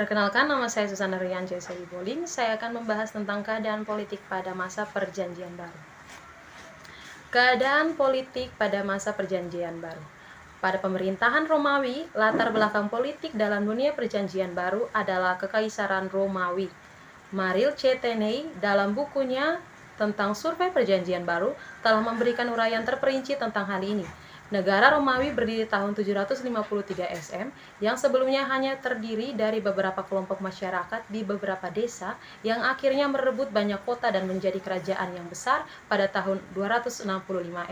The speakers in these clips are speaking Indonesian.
Perkenalkan, nama saya Susana Rianjo Boling. Saya akan membahas tentang keadaan politik pada masa Perjanjian Baru. Keadaan politik pada masa Perjanjian Baru. Pada pemerintahan Romawi, latar belakang politik dalam dunia Perjanjian Baru adalah Kekaisaran Romawi. Maril C. Teney dalam bukunya tentang survei Perjanjian Baru telah memberikan uraian terperinci tentang hal ini. Negara Romawi berdiri tahun 753 SM yang sebelumnya hanya terdiri dari beberapa kelompok masyarakat di beberapa desa yang akhirnya merebut banyak kota dan menjadi kerajaan yang besar pada tahun 265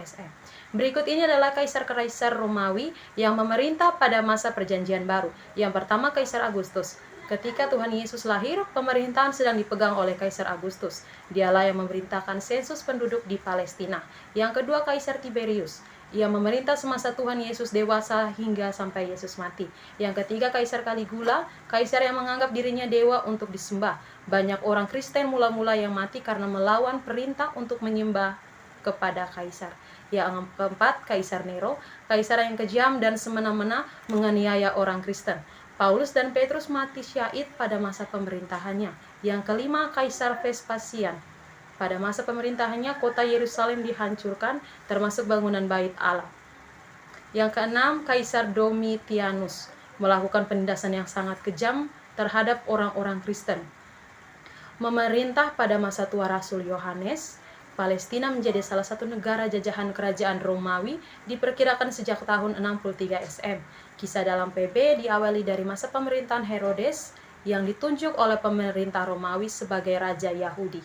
SM. Berikut ini adalah kaisar-kaisar Romawi yang memerintah pada masa Perjanjian Baru. Yang pertama, Kaisar Agustus. Ketika Tuhan Yesus lahir, pemerintahan sedang dipegang oleh Kaisar Agustus. Dialah yang memerintahkan sensus penduduk di Palestina. Yang kedua, Kaisar Tiberius. Ia memerintah semasa Tuhan Yesus dewasa hingga sampai Yesus mati. Yang ketiga, Kaisar Caligula, kaisar yang menganggap dirinya dewa untuk disembah. Banyak orang Kristen mula-mula yang mati karena melawan perintah untuk menyembah kepada kaisar. Yang keempat, Kaisar Nero, kaisar yang kejam dan semena-mena menganiaya orang Kristen. Paulus dan Petrus mati syahid pada masa pemerintahannya. Yang kelima, Kaisar Vespasian. Pada masa pemerintahannya, kota Yerusalem dihancurkan, termasuk bangunan Bait Allah. Yang keenam, Kaisar Domitianus melakukan penindasan yang sangat kejam terhadap orang-orang Kristen. Memerintah pada masa tua Rasul Yohanes, Palestina menjadi salah satu negara jajahan kerajaan Romawi diperkirakan sejak tahun 63 SM. Kisah dalam PB diawali dari masa pemerintahan Herodes yang ditunjuk oleh pemerintah Romawi sebagai Raja Yahudi.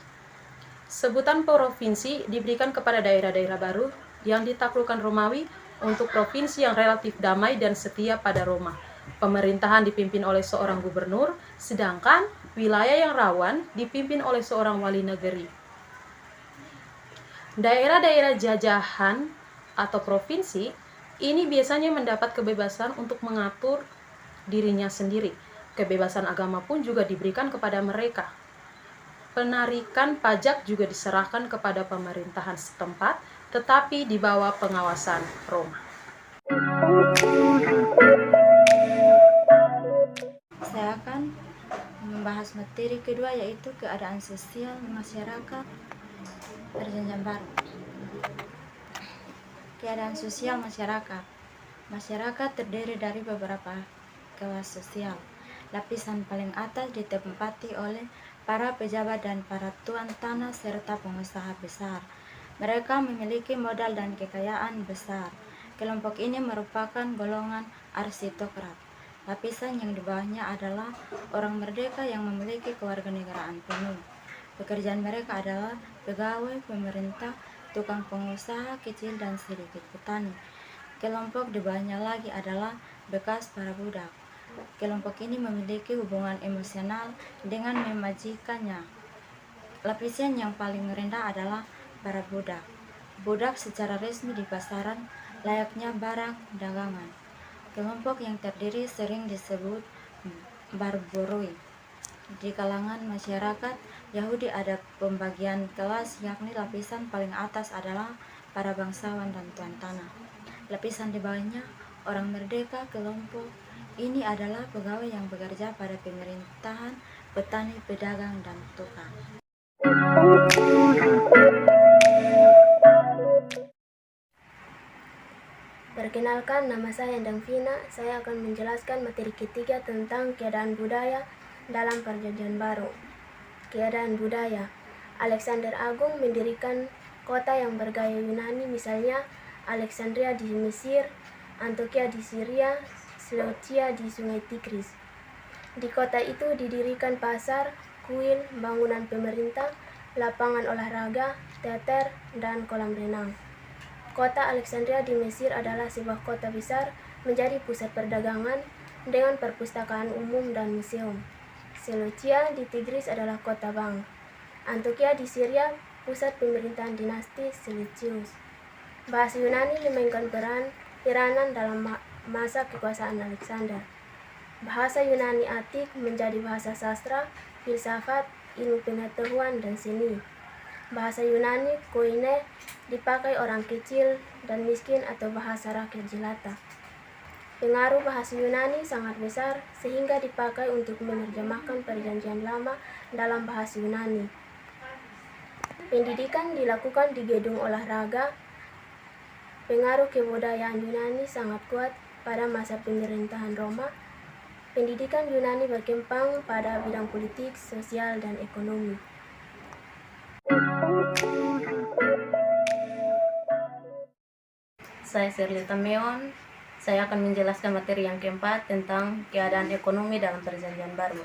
Sebutan provinsi diberikan kepada daerah-daerah baru yang ditaklukkan Romawi untuk provinsi yang relatif damai dan setia pada Roma. Pemerintahan dipimpin oleh seorang gubernur, sedangkan wilayah yang rawan dipimpin oleh seorang wali negeri. Daerah-daerah jajahan atau provinsi ini biasanya mendapat kebebasan untuk mengatur dirinya sendiri. Kebebasan agama pun juga diberikan kepada mereka. Penarikan pajak juga diserahkan kepada pemerintahan setempat, tetapi di bawah pengawasan Roma. Saya akan membahas materi kedua, yaitu keadaan sosial masyarakat Perjanjian Baru. Keadaan sosial masyarakat. Masyarakat terdiri dari beberapa kelas sosial. Lapisan paling atas ditempati oleh para pejabat dan para tuan tanah serta pengusaha besar. Mereka memiliki modal dan kekayaan besar. Kelompok ini merupakan golongan aristokrat. Lapisan yang di bawahnya adalah orang merdeka yang memiliki kewarganegaraan penuh. Pekerjaan mereka adalah pegawai pemerintah, tukang pengusaha kecil dan sedikit petani. Kelompok di bawahnya lagi adalah bekas para budak. Kelompok ini memiliki hubungan emosional dengan majikannya. Lapisan yang paling rendah adalah para budak. Budak secara resmi di pasaran layaknya barang dagangan. Kelompok yang terdiri sering disebut barbaroi. Di kalangan masyarakat Yahudi ada pembagian kelas, yakni lapisan paling atas adalah para bangsawan dan tuan tanah. Lapisan di bawahnya orang merdeka. Kelompok ini adalah pegawai yang bekerja pada pemerintahan, petani, pedagang, dan tukang. Perkenalkan, nama saya Endang Vina. Saya akan menjelaskan materi ketiga tentang keadaan budaya dalam Perjanjian Baru. Keadaan budaya. Alexander Agung mendirikan kota yang bergaya Yunani, misalnya Alexandria di Mesir, Antioquia di Syria, Seleucia di Sungai Tigris. Di kota itu didirikan pasar, kuil, bangunan pemerintah, lapangan olahraga, teater, dan kolam renang. Kota Alexandria di Mesir adalah sebuah kota besar, menjadi pusat perdagangan dengan perpustakaan umum dan museum. Seleucia di Tigris adalah kota bank. Antioquia di Syria, pusat pemerintahan dinasti Seleucus. Bahasa Yunani memainkan peranan dalam masa kekuasaan Alexander. Bahasa Yunani Atik menjadi bahasa sastra, filsafat, ilmu pengetahuan, dan seni. Bahasa Yunani Koine dipakai orang kecil dan miskin atau bahasa rakyat jelata. Pengaruh bahasa Yunani sangat besar sehingga dipakai untuk menerjemahkan Perjanjian Lama dalam bahasa Yunani. Pendidikan dilakukan di gedung olahraga. Pengaruh kebudayaan Yunani sangat kuat pada masa pemerintahan Roma. Pendidikan Yunani berkembang pada bidang politik, sosial, dan ekonomi. Saya Serlita Meon. Saya akan menjelaskan materi yang keempat tentang keadaan ekonomi dalam Perjanjian Baru.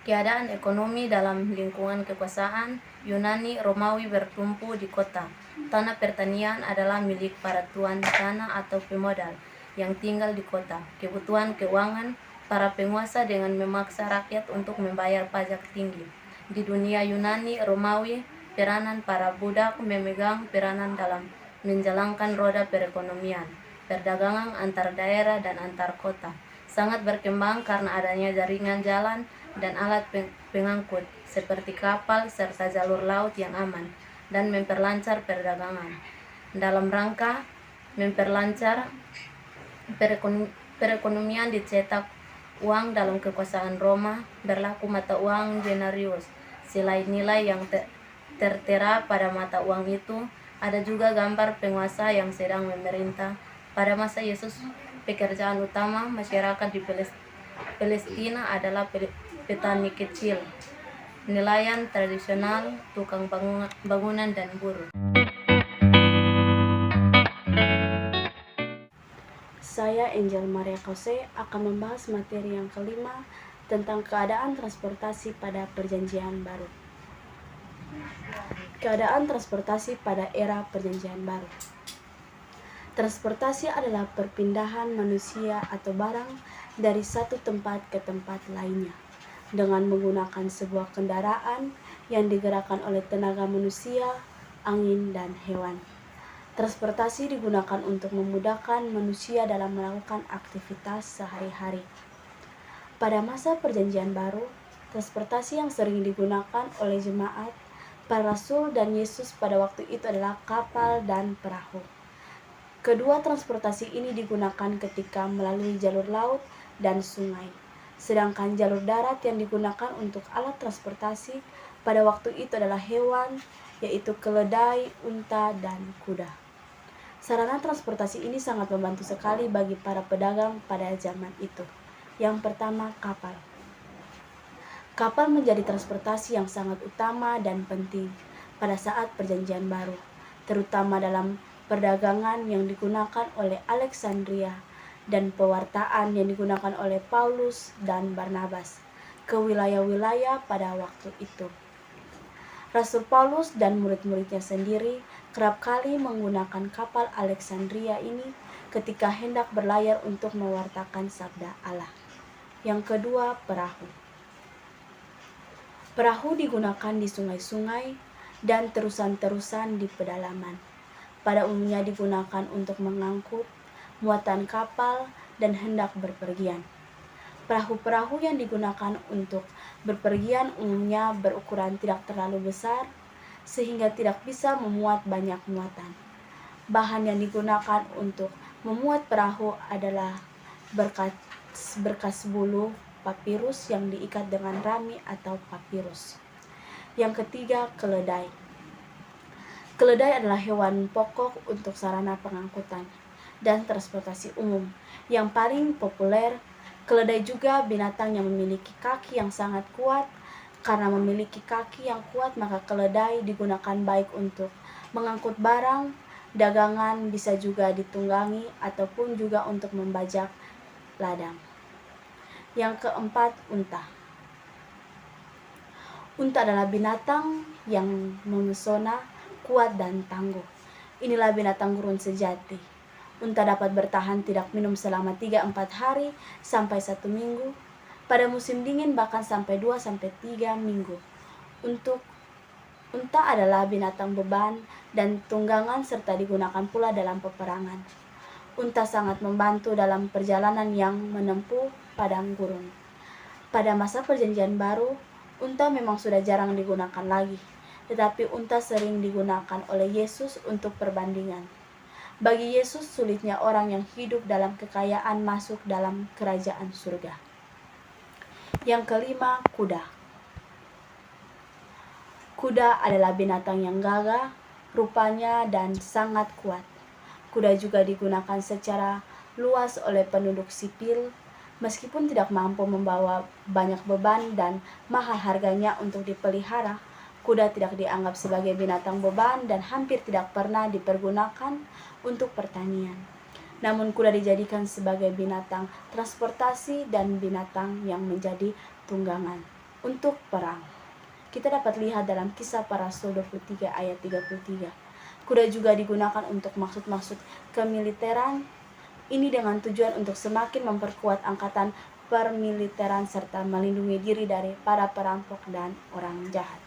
Keadaan ekonomi dalam lingkungan kekuasaan Yunani Romawi bertumpu di kota. Tanah pertanian adalah milik para tuan tanah atau pemodal yang tinggal di kota. Kebutuhan keuangan para penguasa dengan memaksa rakyat untuk membayar pajak tinggi. Di dunia Yunani Romawi, peranan para budak memegang peranan dalam menjalankan roda perekonomian. Perdagangan antar daerah dan antar kota sangat berkembang karena adanya jaringan jalan dan alat pengangkut seperti kapal serta jalur laut yang aman dan memperlancar perdagangan. Dalam rangka memperlancar perekonomian dicetak uang dalam kekuasaan Roma, berlaku mata uang denarius. Selain nilai yang tertera pada mata uang itu, ada juga gambar penguasa yang sedang memerintah. Pada masa Yesus, pekerjaan utama masyarakat di Palestina adalah petani kecil, nelayan tradisional, tukang bangunan, dan buruh. Saya Angel Maria Kose akan membahas materi yang kelima tentang keadaan transportasi pada Perjanjian Baru. Keadaan transportasi pada era Perjanjian Baru. Transportasi adalah perpindahan manusia atau barang dari satu tempat ke tempat lainnya dengan menggunakan sebuah kendaraan yang digerakkan oleh tenaga manusia, angin, dan hewan. Transportasi digunakan untuk memudahkan manusia dalam melakukan aktivitas sehari-hari. Pada masa Perjanjian Baru, transportasi yang sering digunakan oleh jemaat, para rasul, dan Yesus pada waktu itu adalah kapal dan perahu. Kedua transportasi ini digunakan ketika melalui jalur laut dan sungai, sedangkan jalur darat yang digunakan untuk alat transportasi pada waktu itu adalah hewan, yaitu keledai, unta, dan kuda. Sarana transportasi ini sangat membantu sekali bagi para pedagang pada zaman itu. Yang pertama, kapal. Kapal menjadi transportasi yang sangat utama dan penting pada saat Perjanjian Baru, terutama dalam perdagangan yang digunakan oleh Alexandria dan pewartaan yang digunakan oleh Paulus dan Barnabas ke wilayah-wilayah pada waktu itu. Rasul Paulus dan murid-muridnya sendiri kerap kali menggunakan kapal Alexandria ini ketika hendak berlayar untuk mewartakan sabda Allah. Yang kedua, perahu. Perahu digunakan di sungai-sungai dan terusan-terusan di pedalaman. Pada umumnya digunakan untuk mengangkut muatan kapal dan hendak berpergian. Perahu-perahu yang digunakan untuk berpergian umumnya berukuran tidak terlalu besar sehingga tidak bisa memuat banyak muatan. Bahan yang digunakan untuk memuat perahu adalah berkas bulu papirus yang diikat dengan rami atau papirus. Yang ketiga, keledai. Keledai adalah hewan pokok untuk sarana pengangkutan dan transportasi umum. Yang paling populer, keledai juga binatang yang memiliki kaki yang sangat kuat. Karena memiliki kaki yang kuat, maka keledai digunakan baik untuk mengangkut barang, dagangan, bisa juga ditunggangi, ataupun juga untuk membajak ladang. Yang keempat, unta. Unta adalah binatang yang memesona, kuat, dan tangguh. Inilah binatang gurun sejati. Unta dapat bertahan tidak minum selama 3-4 hari sampai 1 minggu. Pada musim dingin bahkan sampai 2-3 minggu. Unta adalah binatang beban dan tunggangan serta digunakan pula dalam peperangan. Unta sangat membantu dalam perjalanan yang menempuh padang gurun. Pada masa Perjanjian Baru, unta memang sudah jarang digunakan lagi. Tetapi unta sering digunakan oleh Yesus untuk perbandingan. Bagi Yesus, sulitnya orang yang hidup dalam kekayaan masuk dalam kerajaan surga. Yang kelima, kuda. Kuda adalah binatang yang gagah, rupanya dan sangat kuat. Kuda juga digunakan secara luas oleh penduduk sipil, meskipun tidak mampu membawa banyak beban dan mahal harganya untuk dipelihara. Kuda tidak dianggap sebagai binatang beban dan hampir tidak pernah dipergunakan untuk pertanian. Namun kuda dijadikan sebagai binatang transportasi dan binatang yang menjadi tunggangan untuk perang. Kita dapat lihat dalam Kisah Para Rasul 23 ayat 33. Kuda juga digunakan untuk maksud-maksud kemiliteran. Ini dengan tujuan untuk semakin memperkuat angkatan permiliteran serta melindungi diri dari para perampok dan orang jahat.